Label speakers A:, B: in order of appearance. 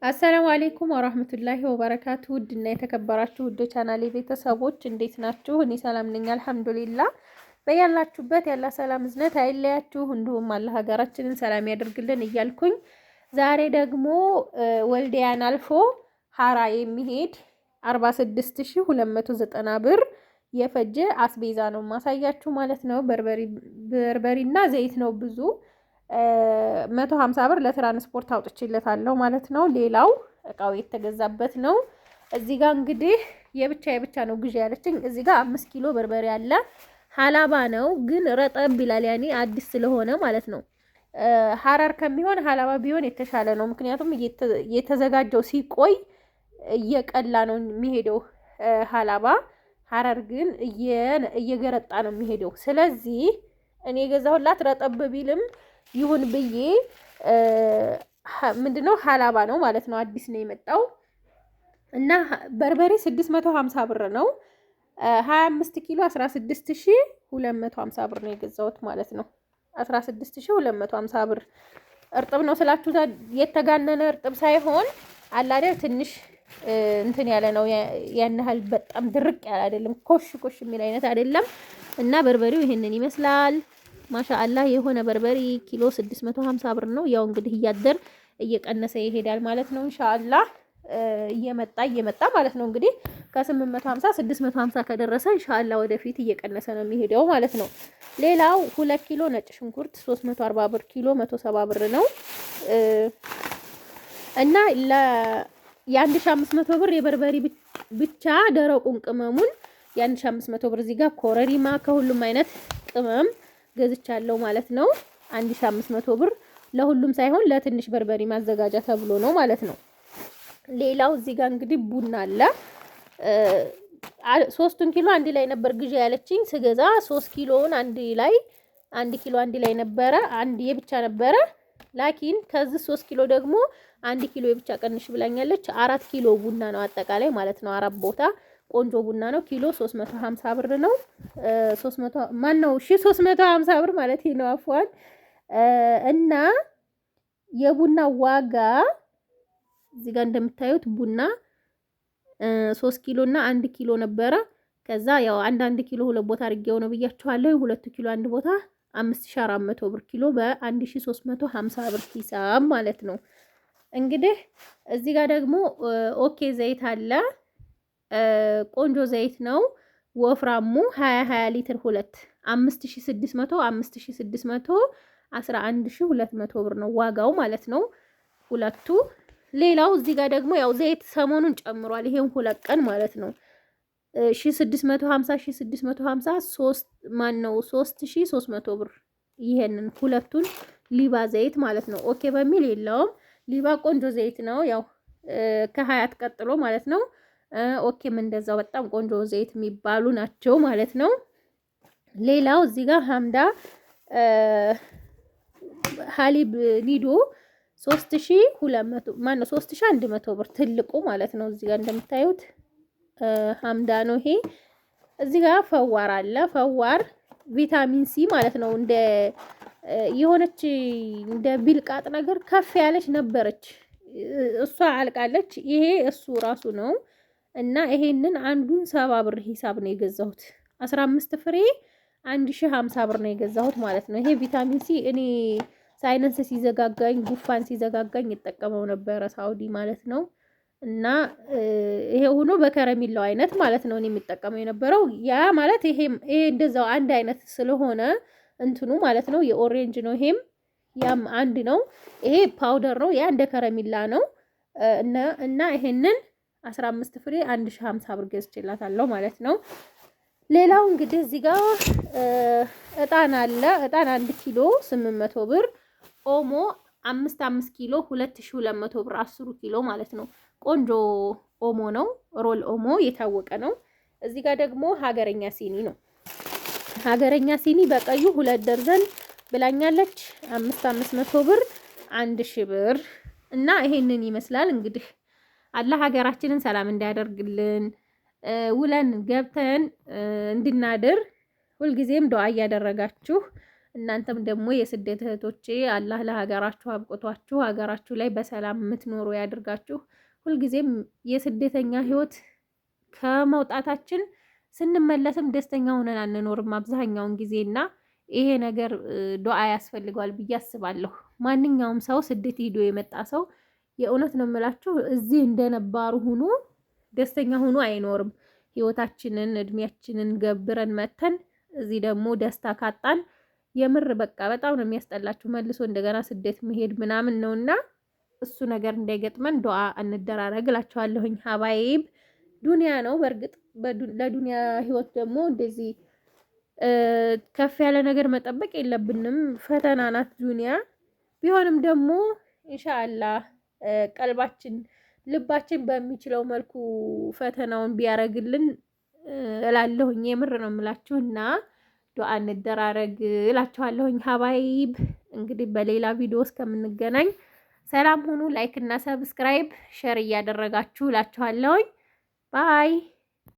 A: አሰላሙ አሌይኩም ወራህመቱላሂ ወበረካቱ። ውድና የተከበራችሁ ውድ ቻናሌ ቤተሰቦች እንዴት ናችሁ? እኔ ሰላም ነኝ አልሐምዱሊላህ። በያላችሁበት ያላ ሰላም እዝነት አይለያችሁ፣ እንዲሁም አላህ ሀገራችንን ሰላም ያደርግልን እያልኩኝ ዛሬ ደግሞ ወልዲያን አልፎ ሀራ የሚሄድ 46290 ብር የፈጀ አስቤዛ ነው ማሳያችሁ ማለት ነው። በርበሪና ዘይት ነው ብዙ 150 ብር ለትራንስፖርት አውጥቼለታለሁ ማለት ነው። ሌላው እቃው የተገዛበት ነው። እዚህ ጋር እንግዲህ የብቻ ነው ግዢ ያለችኝ። እዚህ ጋር 5 ኪሎ በርበሬ አለ። ሀላባ ነው ግን ረጠብ ይላል፣ ያኔ አዲስ ስለሆነ ማለት ነው። ሀረር ከሚሆን ሀላባ ቢሆን የተሻለ ነው። ምክንያቱም የተዘጋጀው ሲቆይ እየቀላ ነው የሚሄደው ሀላባ። ሀረር ግን እየገረጣ ነው የሚሄደው። ስለዚህ እኔ የገዛሁላት ረጠብ ቢልም ይሁን ብዬ ምንድነው ሀላባ ነው ማለት ነው። አዲስ ነው የመጣው እና በርበሬ 650 ብር ነው። 25 ኪሎ 16250 ብር ነው የገዛሁት ማለት ነው። 16250 ብር እርጥብ ነው ስላችሁ የተጋነነ እርጥብ ሳይሆን አላደ ትንሽ እንትን ያለ ነው። ያን ያህል በጣም ድርቅ ያለ አይደለም፣ ኮሽ የሚል አይነት አይደለም። እና በርበሬው ይሄንን ይመስላል። ማሻአላህ የሆነ በርበሬ ኪሎ 650 ብር ነው። ያው እንግዲህ እያደር እየቀነሰ ይሄዳል ማለት ነው። ኢንሻአላህ እየመጣ ማለት ነው። እንግዲህ ከ850 650 ከደረሰ ኢንሻአላህ ወደፊት እየቀነሰ ነው የሚሄደው ማለት ነው። ሌላው 2 ኪሎ ነጭ ሽንኩርት 340 ብር ኪሎ 170 ብር ነው እና የ1500 ብር የበርበሬ ብቻ ደረቁን ቅመሙን የ1500 ብር እዚህ ጋር ኮረሪማ ከሁሉም አይነት ቅመም ገዝቻለሁ ማለት ነው። 1500 ብር ለሁሉም ሳይሆን ለትንሽ በርበሬ ማዘጋጃ ተብሎ ነው ማለት ነው። ሌላው እዚህ ጋር እንግዲህ ቡና አለ። 3 ኪሎ አንድ ላይ ነበር ግዢ ያለችኝ። ስገዛ 3 ኪሎውን አንድ ላይ 1 ኪሎ አንድ ላይ ነበረ፣ አንድ የብቻ ነበረ። ላኪን ከዚህ 3 ኪሎ ደግሞ 1 ኪሎ የብቻ ቀንሽ ብላኛለች። 4 ኪሎ ቡና ነው አጠቃላይ ማለት ነው። 4 ቦታ ቆንጆ ቡና ነው። ኪሎ 350 ብር ነው። 350 ብር ማለት ነው አፍዋን። እና የቡና ዋጋ እዚህ ጋር እንደምታዩት ቡና 3 ኪሎ እና 1 ኪሎ ነበረ። ከዛ ያው አንድ ኪሎ ሁለት ቦታ አድርጌው ነው ብያችኋለሁ። 2 ኪሎ አንድ ቦታ 5400 ብር ኪሎ በ1350 ብር ሂሳብ ማለት ነው። እንግዲህ እዚህ ጋር ደግሞ ኦኬ ዘይት አለ። ቆንጆ ዘይት ነው። ወፍራሙ 20 ሊትር 5600 11200 ብር ነው ዋጋው ማለት ነው ሁለቱ። ሌላው እዚህ ጋር ደግሞ ያው ዘይት ሰሞኑን ጨምሯል። ይሄን 2 ቀን ማለት ነው 1650 3300 ብር። ይሄንን ሁለቱን ሊባ ዘይት ማለት ነው። ኦኬ በሚል የለውም። ሊባ ቆንጆ ዘይት ነው ያው ከሀያት ቀጥሎ ማለት ነው። ኦኬም እንደዛው በጣም ቆንጆ ዘይት የሚባሉ ናቸው ማለት ነው። ሌላው እዚህ ጋር ሀምዳ ሀሊብ ኒዶ 3100 ብር ትልቁ ማለት ነው። እዚህ ጋር እንደምታዩት ሀምዳ ነው ይሄ። እዚህ ጋር ፈዋር አለ። ፈዋር ቪታሚን ሲ ማለት ነው። እንደ የሆነች እንደ ቢልቃጥ ነገር ከፍ ያለች ነበረች፣ እሷ አልቃለች። ይሄ እሱ ራሱ ነው እና ይሄንን አንዱን 70 ብር ሂሳብ ነው የገዛሁት። 15 ፍሬ 1050 ብር ነው የገዛሁት ማለት ነው። ይሄ ቪታሚን ሲ እኔ ሳይነስ ሲዘጋጋኝ ጉፋን ሲዘጋጋኝ ይጠቀመው ነበረ ሳውዲ ማለት ነው። እና ይሄ ሆኖ በከረሚላው አይነት ማለት ነው እኔ የሚጠቀመው የነበረው። ያ ማለት ይሄ እንደዛው አንድ አይነት ስለሆነ እንትኑ ማለት ነው የኦሬንጅ ነው። ይሄም ያም አንድ ነው። ይሄ ፓውደር ነው፣ ያ እንደ ከረሚላ ነው። እና ይሄንን 15 ፍሬ 1050 ብር ገዝቼላታለሁ ማለት ነው። ሌላው እንግዲህ እዚህ ጋር እጣን አለ። እጣን 1 ኪሎ 800 ብር። ኦሞ 5 ኪሎ 2200 ብር 10 ኪሎ ማለት ነው። ቆንጆ ኦሞ ነው፣ ሮል ኦሞ የታወቀ ነው። እዚህ ጋር ደግሞ ሀገረኛ ሲኒ ነው። ሀገረኛ ሲኒ በቀዩ 2 ደርዘን ብላኛለች። 500 ብር 1000 ብር እና ይሄንን ይመስላል እንግዲህ አላህ ሀገራችንን ሰላም እንዲያደርግልን ውለን ገብተን እንድናድር ሁልጊዜም ዱዓ እያደረጋችሁ እናንተም ደግሞ የስደት እህቶቼ አላህ ለሀገራችሁ አብቅቷችሁ ሀገራችሁ ላይ በሰላም የምትኖሩ ያድርጋችሁ። ሁልጊዜም የስደተኛ ህይወት ከመውጣታችን ስንመለስም ደስተኛ ሆነን አንኖርም አብዛኛውን ጊዜና ይሄ ነገር ዱዓ ያስፈልገዋል ብዬ አስባለሁ። ማንኛውም ሰው ስደት ሄዶ የመጣ ሰው የእውነት ነው የምላችሁ እዚህ እንደነባሩ ሆኖ ደስተኛ ሆኖ አይኖርም። ህይወታችንን እድሜያችንን ገብረን መተን እዚህ ደግሞ ደስታ ካጣን የምር በቃ በጣም ነው የሚያስጠላችሁ። መልሶ እንደገና ስደት መሄድ ምናምን ነውና እሱ ነገር እንዳይገጥመን ዱዓ እንደራረግ እላችኋለሁኝ። ሀባይብ ዱንያ ነው በእርግጥ ለዱንያ ህይወት ደግሞ እንደዚህ ከፍ ያለ ነገር መጠበቅ የለብንም። ፈተና ናት ዱንያ። ቢሆንም ደግሞ ኢንሻአላህ ቀልባችን ልባችን በሚችለው መልኩ ፈተናውን ቢያረግልን እላለሁኝ። የምር ነው የምላችሁና ዱዓ እንደራረግ እላችኋለሁኝ። ሀባይብ እንግዲህ በሌላ ቪዲዮ እስከምንገናኝ ሰላም ሁኑ። ላይክ እና ሰብስክራይብ ሼር እያደረጋችሁ እላችኋለሁኝ። ባይ